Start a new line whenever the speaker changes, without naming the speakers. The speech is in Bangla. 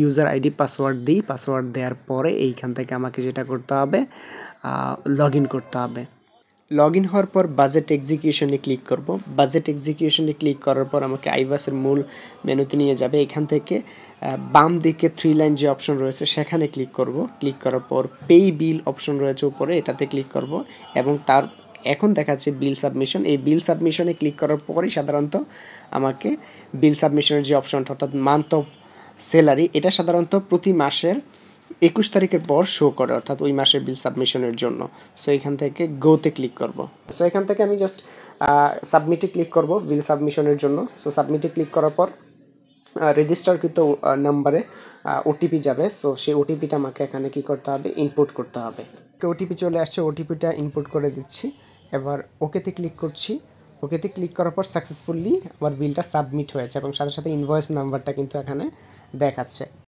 ইউজার আইডি পাসওয়ার্ড দিই, পাসওয়ার্ড দেওয়ার পরে এইখান থেকে আমাকে যেটা করতে হবে লগ ইন করতে হবে। লগ ইন হওয়ার পর বাজেট এক্সিকিউশনে ক্লিক করব। বাজেট এক্সিকিউশনে ক্লিক করার পর আমাকে আইবাসের মূল মেনুতে নিয়ে যাবে। এখান থেকে বাম দিকে 3 লাইন যে অপশন রয়েছে সেখানে ক্লিক করব। ক্লিক করার পর পে বিল অপশন রয়েছে উপরে, এটাতে ক্লিক করব এবং তার এখন দেখাচ্ছে বিল সাবমিশন। এই বিল সাবমিশনে ক্লিক করার পরই সাধারণত আমাকে বিল সাবমিশনের যে অপশনটা অর্থাৎ মান্থ অফ স্যালারি, এটা সাধারণত প্রতি মাসের 21 তারিখের পর শো করে, অর্থাৎ ওই মাসের বিল সাবমিশনের জন্য। সো এখান থেকে গোতে ক্লিক করব। সো এখান থেকে আমি জাস্ট সাবমিটে ক্লিক করব বিল সাবমিশনের জন্য। সো সাবমিটে ক্লিক করার পর রেজিস্টারকৃত নাম্বারে ওটিপি যাবে। সো সেই ওটিপিটা আমাকে এখানে কি করতে হবে, ইনপুট করতে হবে। ওটিপি চলে আসছে, ওটিপিটা ইনপুট করে দিচ্ছি। এবার ওকেতে ক্লিক করছি। ওকেতে ক্লিক করার পর সাকসেসফুলি আমার বিলটা সাবমিট হয়েছে এবং সাথে সাথে ইনভয়েস নাম্বারটা কিন্তু এখানে দেখাচ্ছে।